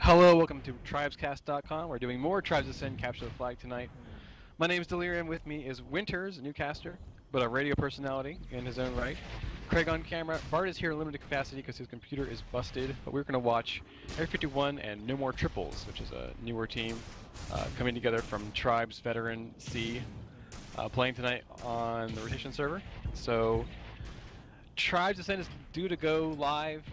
Hello, welcome to tribescast.com. We're doing more Tribes Ascend Capture the Flag tonight. My name is Delirium. With me is Winters, a newcaster, but a radio personality in his own right. Craig on camera. Bart is here in limited capacity because his computer is busted, but we're going to watch Area 51 and No More Triples, which is a newer team coming together from Tribes Veteran C, playing tonight on the rotation server. So, Tribes Ascend is due to go live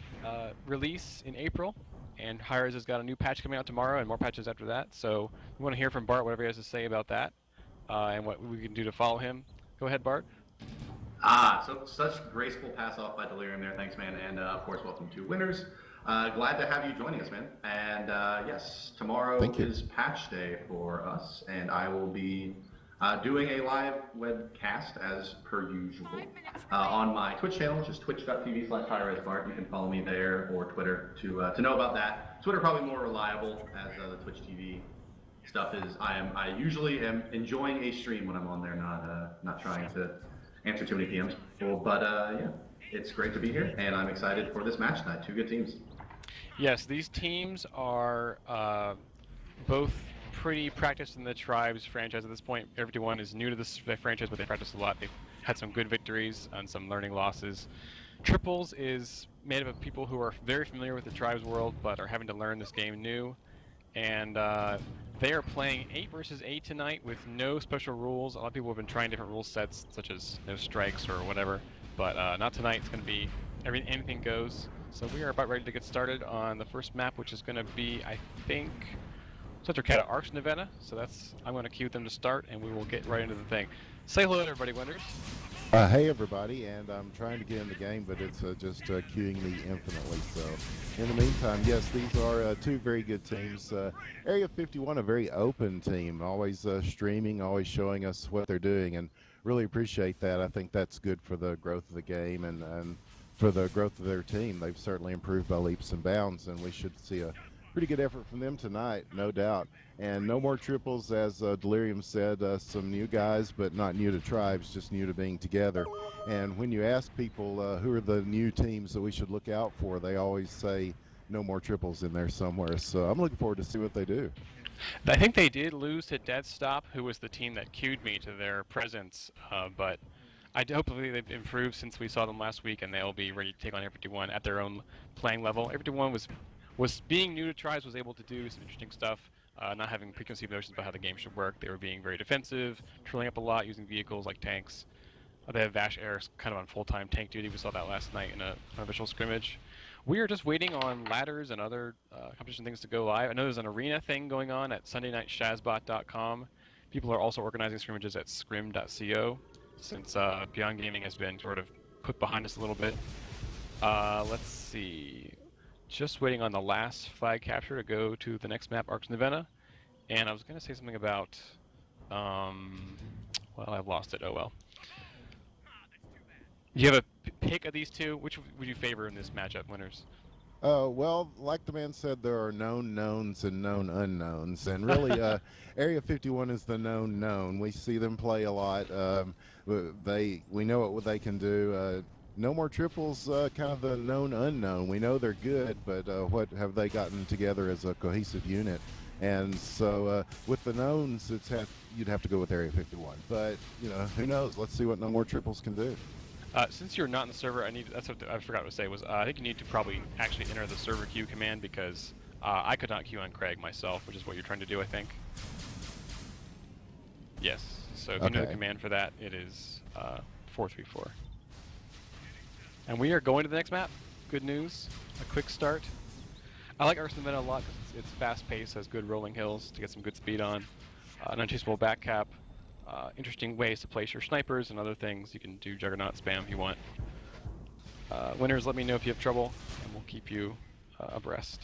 release in April. And Hires has got a new patch coming out tomorrow and more patches after that. So we want to hear from Bart, whatever he has to say about that, and what we can do to follow him. Go ahead, Bart. So such graceful pass off by Delirium there. Thanks, man. And of course, welcome to Winners. Glad to have you joining us, man. And yes, tomorrow is patch day for us, and I will be doing a live webcast as per usual on my Twitch channel, just twitch.tv/HighResBart. You can follow me there or Twitter to know about that. Twitter probably more reliable, as the Twitch TV stuff is. I usually am enjoying a stream when I'm on there, not trying to answer too many PMs. But yeah, it's great to be here, and I'm excited for this match tonight. Two good teams. Yes, these teams are both pretty practiced in the Tribes franchise at this point. Area 51 is new to this franchise, but they practiced a lot. They've had some good victories and some learning losses. Triples is made up of people who are very familiar with the Tribes world, but are having to learn this game new. And they are playing 8 versus 8 tonight with no special rules. A lot of people have been trying different rule sets, such as no strikes or whatever, but not tonight. It's going to be anything goes. So we are about ready to get started on the first map, which is going to be, I think, Center Cat ArxNovena. So I'm going to cue them to start, and we will get right into the thing. Say hello to everybody, Winters. Hey everybody, and I'm trying to get in the game, but it's just queuing me infinitely. So, in the meantime, yes, these are two very good teams. Area 51, a very open team, always streaming, always showing us what they're doing, and really appreciate that. I think that's good for the growth of the game and for the growth of their team. They've certainly improved by leaps and bounds, and we should see a pretty good effort from them tonight, no doubt. And no more triples, as Delirium said, some new guys, but not new to Tribes, just new to being together. And when you ask people who are the new teams that we should look out for, they always say no more triples in there somewhere. So I'm looking forward to see what they do. I think they did lose to Dead Stop, who was the team that queued me to their presence, but hopefully they've improved since we saw them last week, and they'll be ready to take on Area 51 at their own playing level. Area 51 was being new to Tribes, was able to do some interesting stuff, not having preconceived notions about how the game should work. They were being very defensive, trolling up a lot, using vehicles like tanks. They have Vash Air kind of on full-time tank duty. We saw that last night in an unofficial scrimmage. We are just waiting on ladders and other competition things to go live. I know there's an arena thing going on at sundaynightshazbot.com. People are also organizing scrimmages at scrim.co, since Beyond Gaming has been sort of put behind us a little bit. Let's see. Just waiting on the last flag capture to go to the next map, ArxNovena. And I was going to say something about, well, I've lost it. Oh well. You have a pick of these two? Which would you favor in this matchup, Winners? Well, like the man said, there are known knowns and known unknowns, and really, Area 51 is the known known. We see them play a lot. We know what they can do. No more triples, kind of the known unknown. We know they're good, but what have they gotten together as a cohesive unit? And so with the knowns, you'd have to go with Area 51. But who knows? Let's see what no more triples can do. Since you're not in the server, that's what I forgot to say was I think you need to probably actually enter the server queue command, because I could not queue on Craig myself, which is what you're trying to do, I think. Yes. So if you know the command for that, it is 434. And we are going to the next map. Good news. A quick start. I like ArxNovena a lot because it's fast-paced, has good rolling hills to get some good speed on. An unchaseable back cap. Interesting ways to place your snipers and other things. You can do Juggernaut spam if you want. Winners, let me know if you have trouble, and we'll keep you abreast.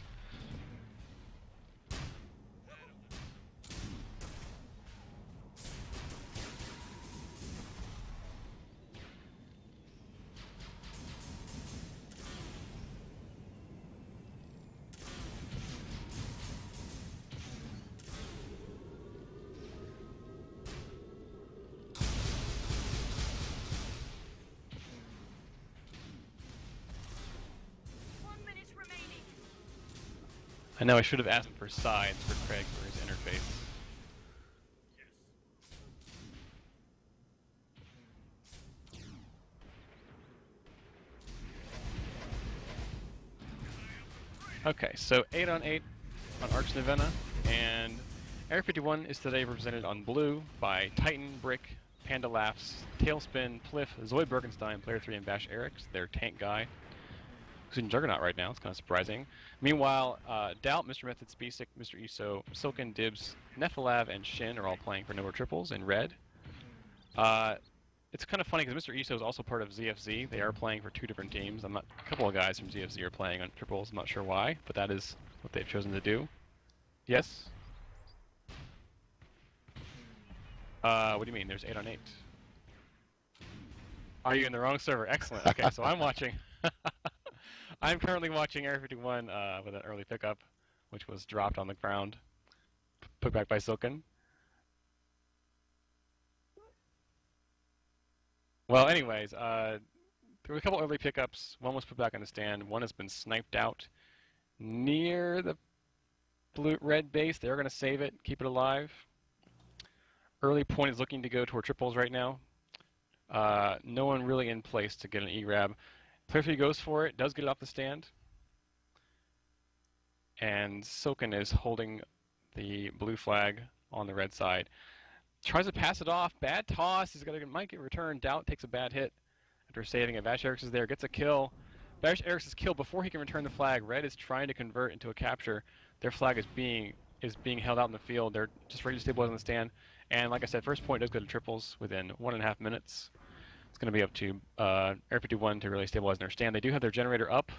I know I should have asked for sides for Craig for his interface. Okay, so 8 on 8 on ArxNovena, and Area 51 is today represented on blue by Titan, Brick, Panda Laughs, Tailspin, Pliff, Zoid Bergenstein, Player 3, and Vash Eric's, their tank guy, who's in Juggernaut right now. It's kind of surprising. Meanwhile, Doubt, Mr. Method, Speesic, Mr. Iso, Silken, Dibs, Nephalav, and Shin are all playing for Nova Triples in red. It's kind of funny because Mr. Iso is also part of ZFZ. They are playing for 2 different teams. A couple of guys from ZFZ are playing on triples. I'm not sure why, but that is what they've chosen to do. Yes? What do you mean? There's 8 on 8. Are you in the wrong server? Excellent. Okay, so I'm watching. I'm currently watching Area 51 with an early pickup, which was dropped on the ground, put back by Silken. Well, anyways, there were a couple early pickups. One was put back on the stand. One has been sniped out near the red base. They're going to save it, keep it alive. Early point is looking to go toward triples right now. No one really in place to get an E-grab. Player 3 goes for it, does get it off the stand. And Silken is holding the blue flag on the red side. Tries to pass it off. Bad toss. Might get returned. Doubt takes a bad hit after saving it. Vash Eric's is there. Gets a kill. Vash Eric's is killed before he can return the flag. Red is trying to convert into a capture. Their flag is being held out in the field. They're just ready to stabilize on the stand. And like I said, first point does go to triples within 1.5 minutes. It's going to be up to Area 51 to really stabilize their stand. They do have their generator up.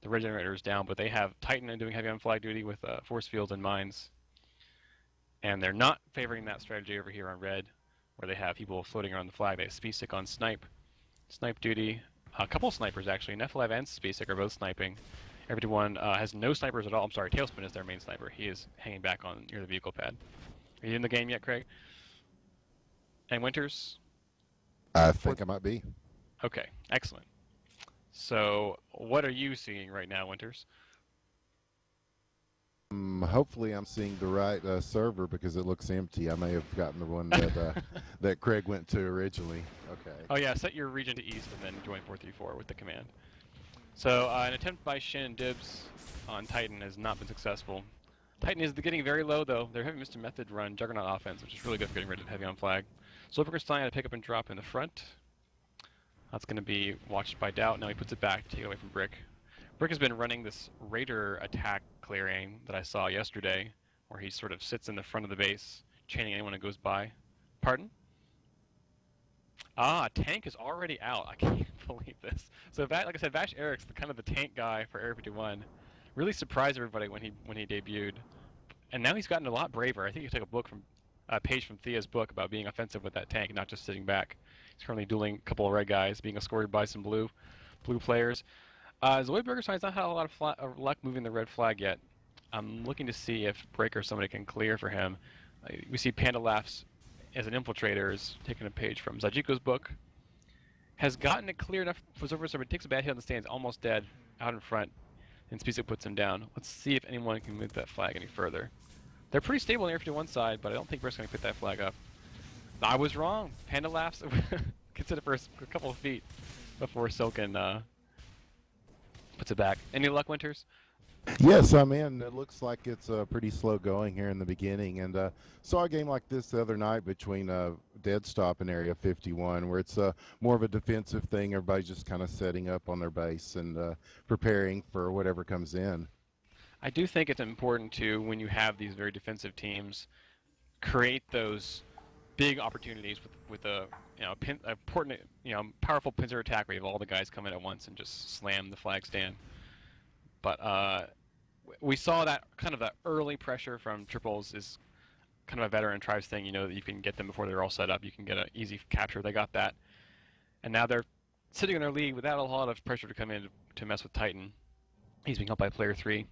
The red generator is down, but they have Titan doing heavy on flag duty with force fields and mines. And they're not favoring that strategy over here on red, where they have people floating around the flag. They have Speesic on snipe duty. A couple snipers, actually. Nephalav and Speesic are both sniping. Area 51 has no snipers at all. I'm sorry, Tailspin is their main sniper. He is hanging back on near the vehicle pad. Are you in the game yet, Craig? And Winters? I think I might be. Okay, excellent. So, what are you seeing right now, Winters? Hopefully I'm seeing the right server because it looks empty. I may have gotten the one that that Craig went to originally. Okay. Oh yeah, set your region to east and then join 434 with the command. So an attempt by Shin and Dibs on Titan has not been successful. Titan is getting very low though. They're having Mr. Method run Juggernaut offense, which is really good for getting rid of heavy on flag. So Bergenstein had to pick up and drop in the front. That's going to be watched by Doubt. Now he puts it back to take away from Brick. Brick has been running this Raider attack clearing that I saw yesterday, where he sort of sits in the front of the base, chaining anyone who goes by. Pardon? Ah, tank is already out. I can't believe this. So, like I said, Vash Eric's kind of the tank guy for Area 51. Really surprised everybody when he debuted, and now he's gotten a lot braver. I think he took a page from Thea's book about being offensive with that tank, not just sitting back. He's currently dueling a couple of red guys, being escorted by some blue players. Zoid Bergenstein's not had a lot of luck moving the red flag yet. I'm looking to see if Breaker somebody can clear for him. We see Panda Laughs as an infiltrator is taking a page from Zajiko's book. Has gotten it clear enough for Zoid Bergenstein, but takes a bad hit on the stands, almost dead, out in front, and Speesic puts him down. Let's see if anyone can move that flag any further. They're pretty stable on the Area 51 side, but I don't think Breaker's going to put that flag up. I was wrong. Panda Laughs gets it for a couple of feet before Silken puts it back. Any luck, Winters? Yes, I'm in. It looks like it's pretty slow going here in the beginning, and saw a game like this the other night between Dead Stop and Area 51, where it's more of a defensive thing. Everybody's just kind of setting up on their base and preparing for whatever comes in. I do think it's important to, when you have these very defensive teams, create those big opportunities with a important powerful pincer attack where you have all the guys come in at once and just slam the flag stand. But we saw that kind of the early pressure from triples is kind of a veteran tribes thing. You know that you can get them before they're all set up. You can get an easy capture. They got that, and now they're sitting in their lead without a lot of pressure to come in to mess with Titan. He's being helped by player 3, and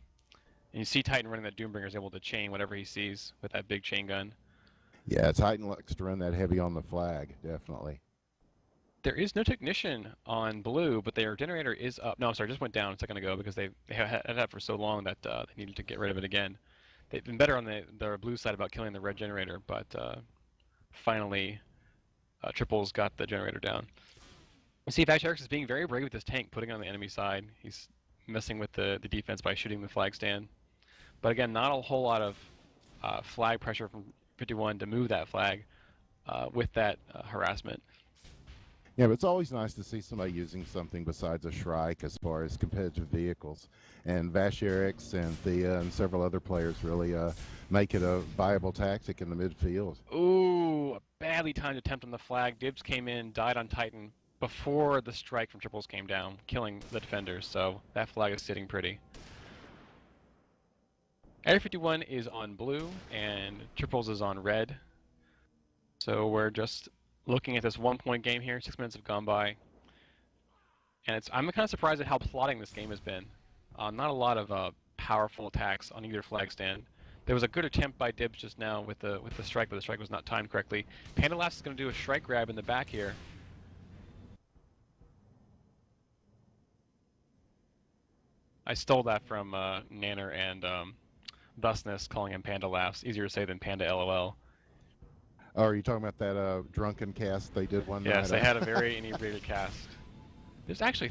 you see Titan running that Doombringer is able to chain whatever he sees with that big chain gun. Yeah, Titan likes to run that heavy on the flag, definitely. There is no technician on blue, but their generator is up. No, I'm sorry, just went down a second ago because they had it for so long that they needed to get rid of it again. They've been better on the blue side about killing the red generator, but finally Triples got the generator down. You see, ArxNovena is being very brave with this tank, putting it on the enemy side. He's messing with the defense by shooting the flag stand. But again, not a whole lot of flag pressure from 51 to move that flag with that harassment. Yeah, but it's always nice to see somebody using something besides a Shrike as far as competitive vehicles. And ArxNovena and Thea and several other players really make it a viable tactic in the midfield. Ooh, a badly timed attempt on the flag. Dibs came in, died on Titan before the strike from Triples came down, killing the defenders. So that flag is sitting pretty. Area 51 is on blue, and Triples is on red. So we're just looking at this 1-point game here. 6 minutes have gone by, and I'm kind of surprised at how plotting this game has been. Not a lot of powerful attacks on either flag stand. There was a good attempt by Dibs just now with the strike, but the strike was not timed correctly. Panda Laughs is going to do a strike grab in the back here. I stole that from Nanner and Thusness, calling him Panda Laughs. Easier to say than Panda LOL. Oh, are you talking about that drunken cast they did one night? Yes, they had a very inebriated cast. There's actually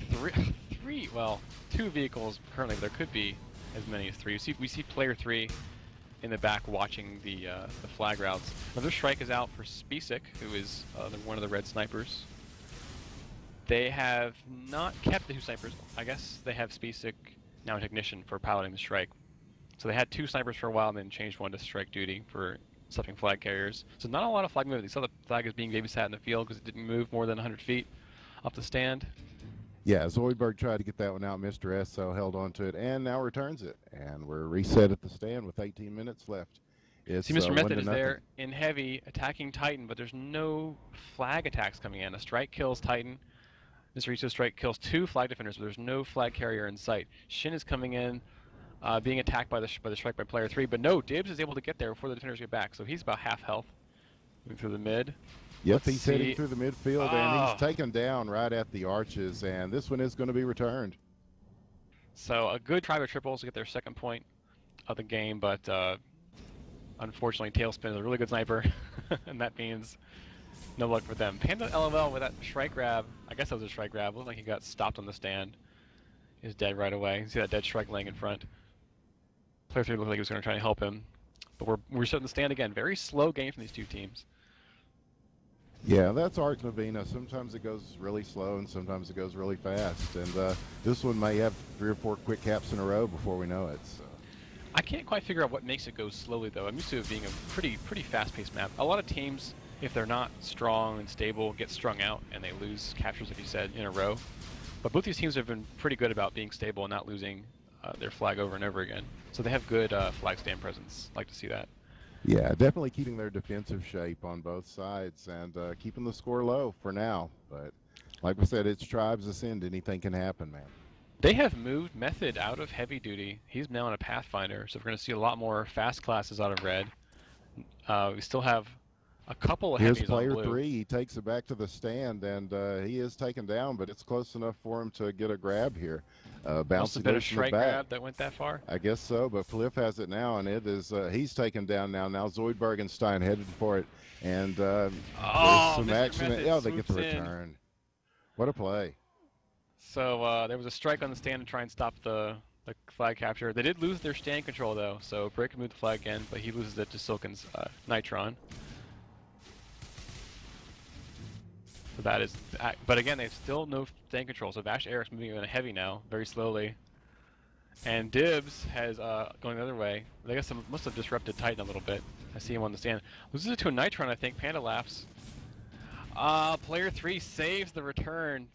two vehicles currently. There could be as many as 3. We see player 3 in the back watching the flag routes. Another strike is out for Spacek, who is one of the red snipers. They have not kept the 2 snipers. I guess they have Spacek now a technician for piloting the strike. So they had 2 snipers for a while and then changed one to strike duty for stuffing flag carriers. So not a lot of flag movement. You saw the flag is being babysat in the field because it didn't move more than 100 feet off the stand. Yeah, Zoidberg tried to get that one out. Mr. Esso held on to it and now returns it. And we're reset at the stand with 18 minutes left. See, Mr. Method is there in heavy attacking Titan, but there's no flag attacks coming in. A strike kills Titan. Mr. Eso's strike kills 2 flag defenders, but there's no flag carrier in sight. Shin is coming in, being attacked by the strike by player 3, but no, Dibs is able to get there before the defenders get back, so he's about half health. Moving through the mid. Yep, he's heading through the midfield, and he's taken down right at the arches, and this one is going to be returned. So a good try by Triples to get their 2nd point of the game, but unfortunately Tailspin is a really good sniper, and that means no luck for them. Panda LOL with that strike grab, I guess that was a strike grab, looked like he got stopped on the stand. He's dead right away. You see that dead strike laying in front. Player 3 looked like he was going to try to help him. But we're starting to stand again. Very slow game from these 2 teams. Yeah, that's ArxNovena. Sometimes it goes really slow and sometimes it goes really fast. And this one may have 3 or 4 quick caps in a row before we know it. So. I can't quite figure out what makes it go slowly, though. I'm used to it being a pretty fast-paced map. A lot of teams, if they're not strong and stable, get strung out and they lose captures, like you said, in a row. But both these teams have been pretty good about being stable and not losing their flag over and over again. So they have good flag stand presence. Like to see that. Yeah, definitely keeping their defensive shape on both sides and keeping the score low for now. But like we said, it's Tribes Ascend. Anything can happen, man. They have moved Method out of heavy duty. He's now in a Pathfinder, so we're going to see a lot more fast classes out of red. We still have a couple of heavies on blue. Here's player 3. He takes it back to the stand, and he is taken down, but it's close enough for him to get a grab here. Must have been a strike grab that went that far? I guess so, but Cliff has it now, and it is he's taken down now. Now Zoidbergenstein headed for it, and there's some action. Yeah, they get the return. What a play. So there was a strike on the stand to try and stop the flag capture. They did lose their stand control, though, so Brick moved the flag again, but he loses it to Silken's Nitron. So that is, but again, they have still no stand control. So ArxNovena moving in a heavy now, very slowly, and Dibs has going the other way. I guess must have disrupted Titan a little bit. I see him on the stand. Loses it to a Nitron, I think. Panda Laughs. Player 3 saves the return.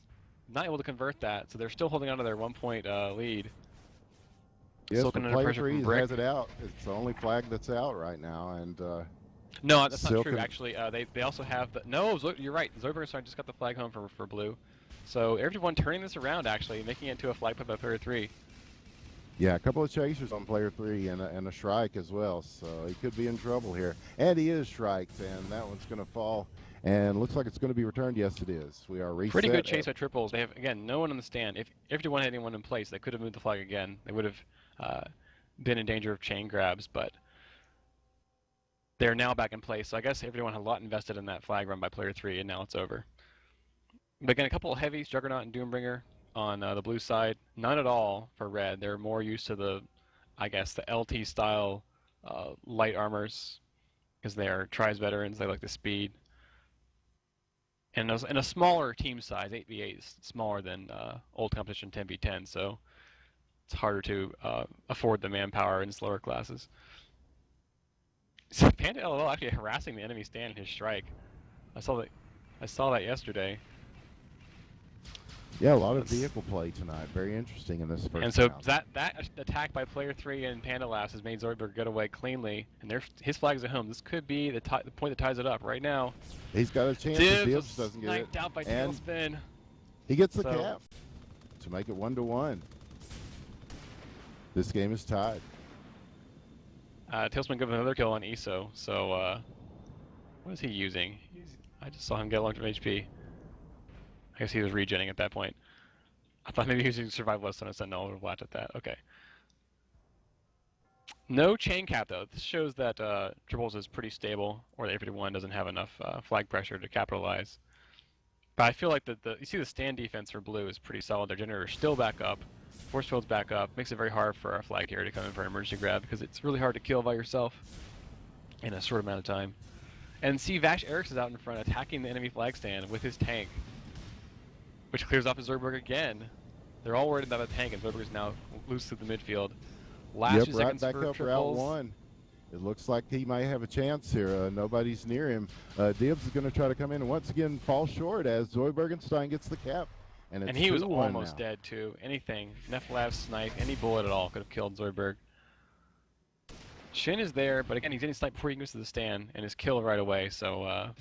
Not able to convert that, so they're still holding on to their 1-point lead. Yes, player 3 has it out. It's the only flag that's out right now, and. No, that's not true. Actually, they also have the you're right. Zoidbergenstein just got the flag home for blue, so everyone turning this around actually, making it into a flag put by player 3. Yeah, a couple of chasers on player 3 and a strike as well, so he could be in trouble here. And he is striked, and that one's going to fall. And looks like it's going to be returned. Yes, it is. We are reset. Pretty good chase by triples. They have, again, no one on the stand. If everyone had anyone in place, they could have moved the flag again. They would have been in danger of chain grabs, but they're now back in place. So I guess everyone had a lot invested in that flag run by player 3, and now it's over. But again, a couple of heavies, Juggernaut and Doombringer on the blue side. None at all for red. They're more used to the, I guess, the LT style light armors because they are tribes veterans. They like the speed. And in a smaller team size, 8v8 is smaller than old competition 10v10, so it's harder to afford the manpower in slower classes. So Panda LOL actually harassing the enemy stand in his strike. I saw that yesterday. Yeah, a lot of vehicle play tonight. Very interesting in this first And so round. that attack by player 3 and Panda Labs has made Zoidberg get away cleanly, and his flag is at home. This could be the point that ties it up right now. He's got a chance. Dibs doesn't get it. Out by and Tailspin. He gets the cap to make it 1-1. This game is tied. Tailspin gives another kill on ESO. So what is he using? I just saw him get a long-term HP. I guess he was regenning at that point. I thought maybe he was using survive less than a sentinel. I would have laughed at that. Okay. No chain cap though. This shows that triples is pretty stable, or the 851 doesn't have enough flag pressure to capitalize. But I feel like you see the stand defense for blue is pretty solid. Their generator's still back up, force field's back up. Makes it very hard for our flag carrier to come in for an emergency grab because it's really hard to kill by yourself in a short amount of time. And see, Vash Eriks is out in front attacking the enemy flag stand with his tank, which clears off his Zoidberg again. They're all worried about the tank, and Zoidberg is now loose through the midfield. Last 2 seconds right back for up triples. Route 1. It looks like he might have a chance here. Nobody's near him. Dibs is going to try to come in and once again fall short as Zoidbergenstein gets the cap. And he was almost almost dead too. Anything, Nephilav snipe, any bullet at all could have killed Zoidberg. Shin is there, but again, he's getting sniped before he goes to the stand and is killed right away. So,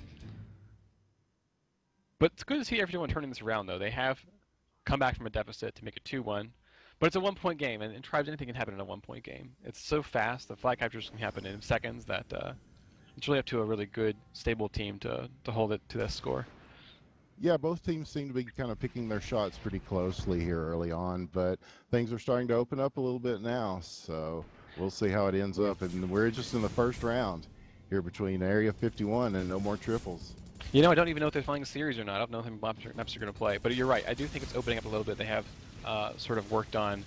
but it's good to see everyone turning this around though. They have come back from a deficit to make it 2-1. But it's a 1-point game, and in Tribes, anything can happen in a 1-point game. It's so fast, the flag captures can happen in seconds, that it's really up to a really good, stable team to hold it to this score. Yeah, both teams seem to be kind of picking their shots pretty closely here early on, but things are starting to open up a little bit now, so we'll see how it ends up. And we're just in the first round here between Area 51 and No More Triples. You know, I don't even know if they're playing a series or not. I don't know if maps are going to play, but you're right. I do think it's opening up a little bit. They have sort of worked on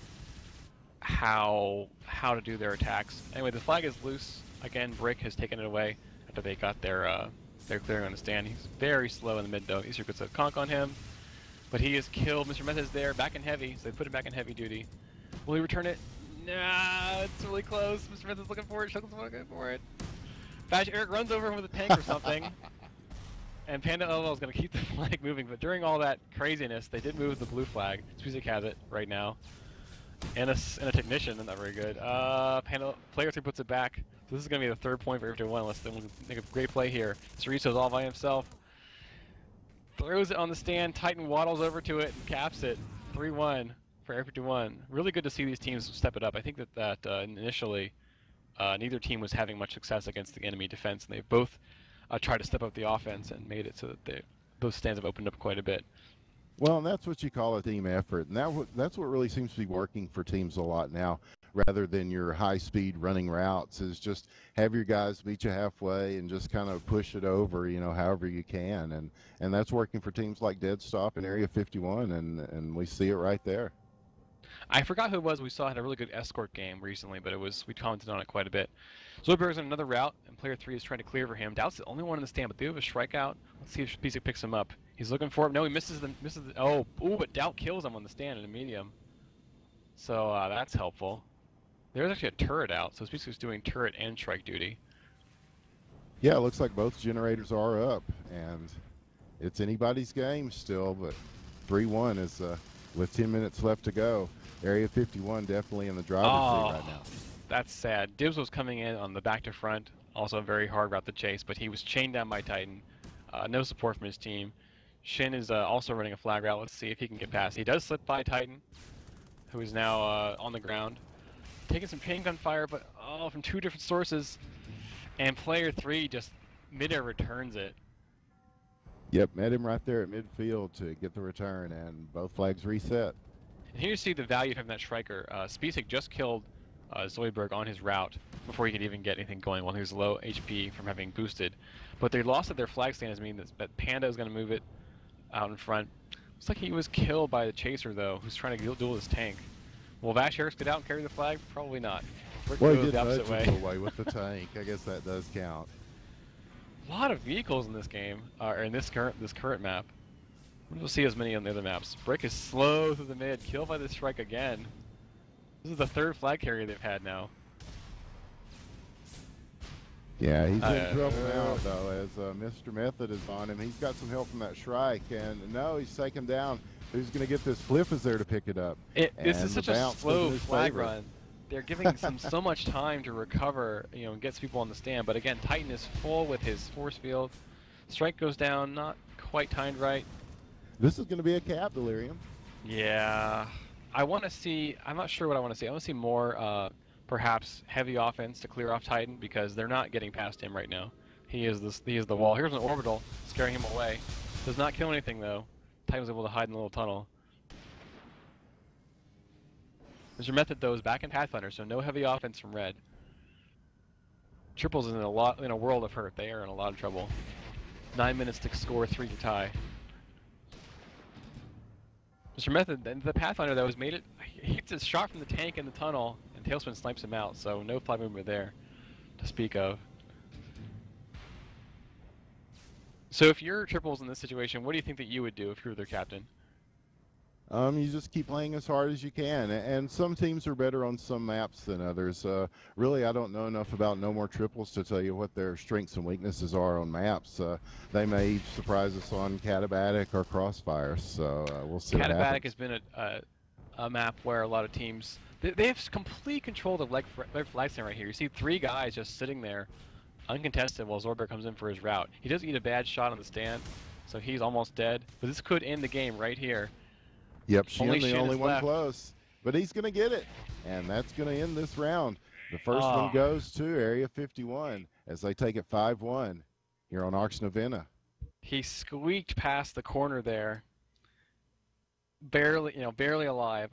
how to do their attacks. Anyway, the flag is loose. Again, Brick has taken it away after they got their clearing on the stand. He's very slow in the mid though. Easter gets a conk on him, but he is killed. Mr. Meth is there, back in heavy, so they put him back in heavy duty. Will he return it? Nah, it's really close. Mr. Meth is looking for it. Shuckle's looking for it. Bash Eric runs over him with a tank or something. And Panda LL is going to keep the flag moving, but during all that craziness, they did move the blue flag. Spuzik has it right now. And a technician, not very good. Player 3 puts it back. So this is going to be the 3rd point for everyone, unless they make a great play here. Cerezo's all by himself. Throws it on the stand, Titan waddles over to it and caps it. 3-1 for Air 51. Really good to see these teams step it up. I think that initially neither team was having much success against the enemy defense, and they both tried to step up the offense and made it so that both stands have opened up quite a bit. Well, and that's what you call a team effort, and that's what really seems to be working for teams a lot now, rather than your high-speed running routes, is just have your guys meet you halfway and just kind of push it over, you know, however you can, and that's working for teams like Dead Stop in Area 51, and we see it right there. I forgot who it was we saw had a really good escort game recently, but we commented on it quite a bit. Zoidberg's in another route, and player 3 is trying to clear for him. Doubt's the only one in the stand, but they have a strike out. Let's see if Spuzik picks him up. He's looking for him. No, he misses the but Doubt kills him on the stand in a medium. So that's helpful. There's actually a turret out, so Spuzik's doing turret and strike duty. Yeah, it looks like both generators are up, and it's anybody's game still, but 3-1 is with 10 minutes left to go. Area 51 definitely in the driver's seat right now. That's sad. Dibs was coming in on the back to front, also a very hard route to chase, but he was chained down by Titan. No support from his team. Shin is also running a flag route. Let's see if he can get past. He does slip by Titan, who is now on the ground. Taking some chain gun fire, but from 2 different sources. And player 3 just mid-air returns it. Yep, met him right there at midfield to get the return, and both flags reset. And here you see the value of having that striker. Spisak just killed Zoidberg on his route before he could even get anything going while he was low HP from having boosted. But they lost at their flag stand, as means that Panda is going to move it out in front. Looks like he was killed by the chaser, though, who's trying to duel his tank. Will Vash Harris get out and carry the flag? Probably not. Well, he did nudge him away with the tank. I guess that does count. A lot of vehicles in this game, or in this current map. We'll see as many on the other maps. Brick is slow through the mid, killed by the strike again. This is the third flag carrier they've had now. Yeah, he's in trouble now, though, as Mr. Method is on him. He's got some help from that strike, and no, he's taken down. Who's going to get this? Fliff is there to pick it up. This is such a slow flag run. They're giving him so much time to recover, and gets people on the stand. But again, Titan is full with his force field. Strike goes down, not quite timed right. This is going to be a cap, Delirium. Yeah, I want to see. I'm not sure what I want to see. I want to see more, perhaps heavy offense to clear off Titan because they're not getting past him right now. He is the wall. Here's an orbital scaring him away. Does not kill anything though. Titan was able to hide in the little tunnel. Mr. Method though is back in Pathfinder, so no heavy offense from Red. Triples is in a world of hurt. They are in a lot of trouble. 9 minutes to score 3 to tie. Mr. Method, the Pathfinder that was made it, he hits a shot from the tank in the tunnel, and Tailspin snipes him out, so no fly movement there to speak of. So if you're Triples in this situation, what do you think that you would do if you were their captain? You just keep playing as hard as you can, and some teams are better on some maps than others. Really, I don't know enough about No More Triples to tell you what their strengths and weaknesses are on maps. They may surprise us on Katabatic or Crossfire, so we'll see. Katabatic has been a map where a lot of teams they have complete control of their flag stand right here. You see 3 guys just sitting there, uncontested, while Zoidberg comes in for his route. He does eat a bad shot on the stand, so he's almost dead. But this could end the game right here. Yep, Shin the only one close, but he's going to get it, and that's going to end this round. The first one goes to Area 51 as they take it 5-1 here on ArxNovena. He squeaked past the corner there, barely alive.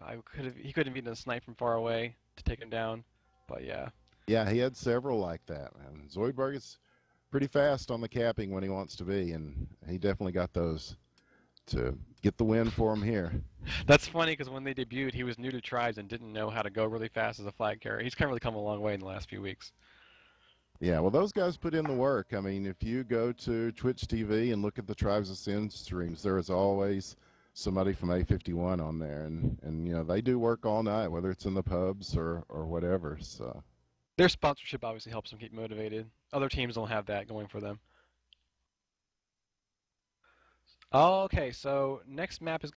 He could have eaten a snipe from far away to take him down, but yeah. Yeah, he had several like that. And Zoidberg is pretty fast on the capping when he wants to be, and he definitely got those to get the win for him here. That's funny because when they debuted, he was new to Tribes and didn't know how to go really fast as a flag carrier. He's kind of really come a long way in the last few weeks. Yeah, well, those guys put in the work. I mean, if you go to Twitch TV and look at the Tribes of Sin streams, there is always somebody from A51 on there, and they do work all night, whether it's in the pubs or whatever. So their sponsorship obviously helps them keep motivated. Other teams don't have that going for them. Okay, so next map is